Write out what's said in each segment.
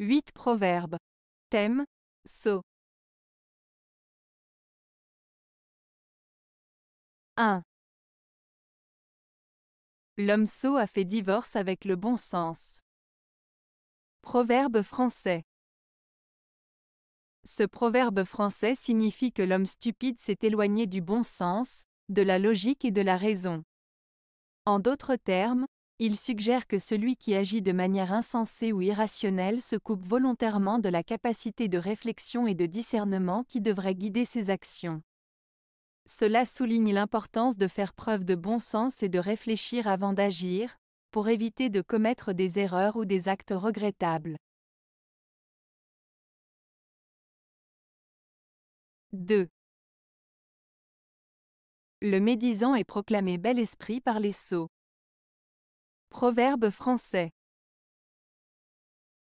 8 proverbes. Thème, sot. 1. L'homme sot a fait divorce avec le bon sens. Proverbe français. Ce proverbe français signifie que l'homme stupide s'est éloigné du bon sens, de la logique et de la raison. En d'autres termes, il suggère que celui qui agit de manière insensée ou irrationnelle se coupe volontairement de la capacité de réflexion et de discernement qui devrait guider ses actions. Cela souligne l'importance de faire preuve de bon sens et de réfléchir avant d'agir, pour éviter de commettre des erreurs ou des actes regrettables. 2. Le médisant est proclamé bel esprit par les sots. Proverbe français.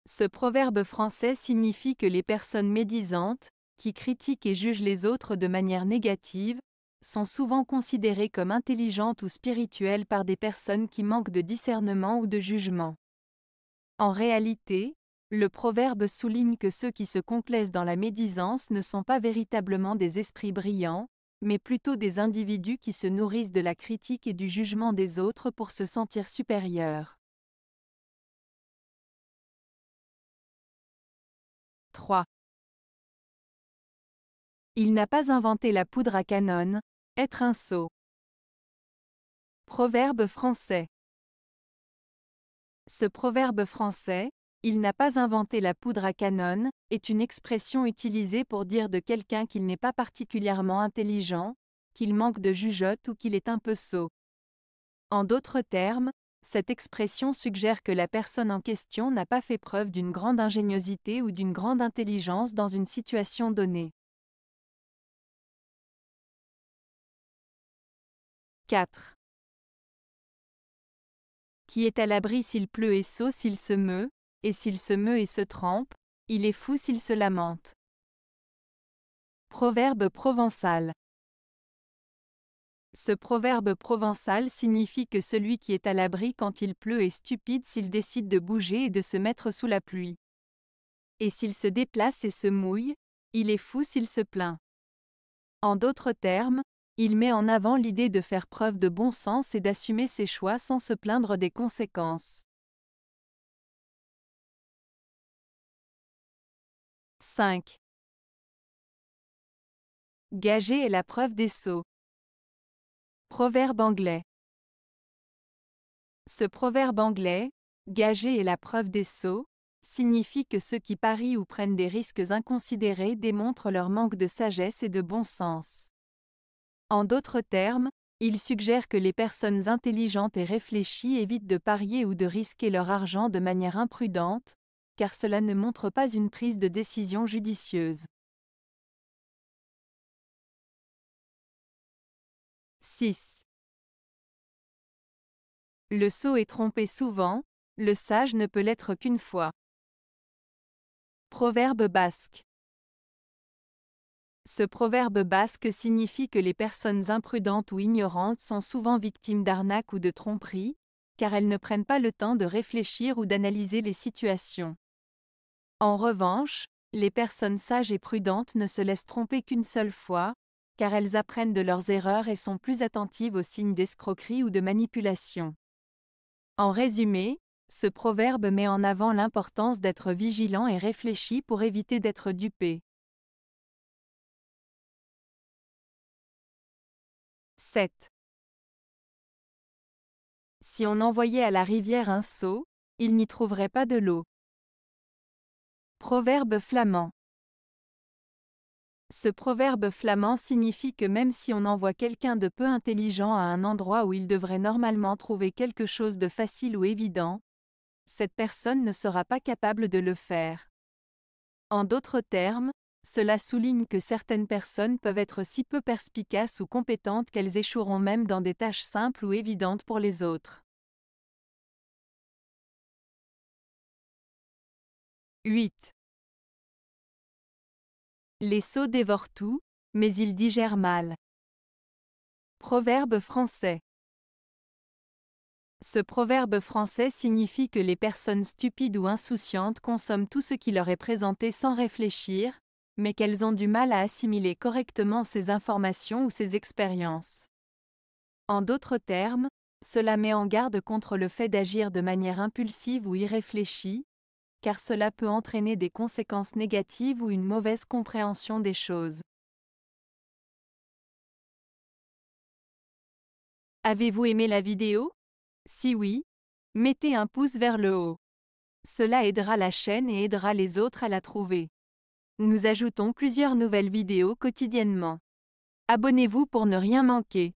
Ce proverbe français signifie que les personnes médisantes, qui critiquent et jugent les autres de manière négative, sont souvent considérées comme intelligentes ou spirituelles par des personnes qui manquent de discernement ou de jugement. En réalité, le proverbe souligne que ceux qui se complaisent dans la médisance ne sont pas véritablement des esprits brillants, mais plutôt des individus qui se nourrissent de la critique et du jugement des autres pour se sentir supérieurs. 3. Il n'a pas inventé la poudre à canon, être un sot. Proverbe français. Ce proverbe français, il n'a pas inventé la poudre à canon, est une expression utilisée pour dire de quelqu'un qu'il n'est pas particulièrement intelligent, qu'il manque de jugeote ou qu'il est un peu sot. En d'autres termes, cette expression suggère que la personne en question n'a pas fait preuve d'une grande ingéniosité ou d'une grande intelligence dans une situation donnée. 4. Qui est à l'abri s'il pleut et sot s'il se meut, et s'il se meut et se trempe, il est fou s'il se lamente. Proverbe provençal. Ce proverbe provençal signifie que celui qui est à l'abri quand il pleut est stupide s'il décide de bouger et de se mettre sous la pluie. Et s'il se déplace et se mouille, il est fou s'il se plaint. En d'autres termes, il met en avant l'idée de faire preuve de bon sens et d'assumer ses choix sans se plaindre des conséquences. 5. Gager est la preuve des sots. Proverbe anglais. Ce proverbe anglais, gager est la preuve des sots, signifie que ceux qui parient ou prennent des risques inconsidérés démontrent leur manque de sagesse et de bon sens. En d'autres termes, il suggère que les personnes intelligentes et réfléchies évitent de parier ou de risquer leur argent de manière imprudente, car cela ne montre pas une prise de décision judicieuse. 6. Le sot est trompé souvent, le sage ne peut l'être qu'une fois. Proverbe basque. Ce proverbe basque signifie que les personnes imprudentes ou ignorantes sont souvent victimes d'arnaques ou de tromperies, car elles ne prennent pas le temps de réfléchir ou d'analyser les situations. En revanche, les personnes sages et prudentes ne se laissent tromper qu'une seule fois, car elles apprennent de leurs erreurs et sont plus attentives aux signes d'escroquerie ou de manipulation. En résumé, ce proverbe met en avant l'importance d'être vigilant et réfléchi pour éviter d'être dupé. 7. Si on envoyait à la rivière un seau, il n'y trouverait pas de l'eau. Proverbe flamand. Ce proverbe flamand signifie que même si on envoie quelqu'un de peu intelligent à un endroit où il devrait normalement trouver quelque chose de facile ou évident, cette personne ne sera pas capable de le faire. En d'autres termes, cela souligne que certaines personnes peuvent être si peu perspicaces ou compétentes qu'elles échoueront même dans des tâches simples ou évidentes pour les autres. 8. Les sots dévorent tout, mais ils digèrent mal. Proverbe français. Ce proverbe français signifie que les personnes stupides ou insouciantes consomment tout ce qui leur est présenté sans réfléchir, mais qu'elles ont du mal à assimiler correctement ces informations ou ces expériences. En d'autres termes, cela met en garde contre le fait d'agir de manière impulsive ou irréfléchie, car cela peut entraîner des conséquences négatives ou une mauvaise compréhension des choses. Avez-vous aimé la vidéo? Si oui, mettez un pouce vers le haut. Cela aidera la chaîne et aidera les autres à la trouver. Nous ajoutons plusieurs nouvelles vidéos quotidiennement. Abonnez-vous pour ne rien manquer.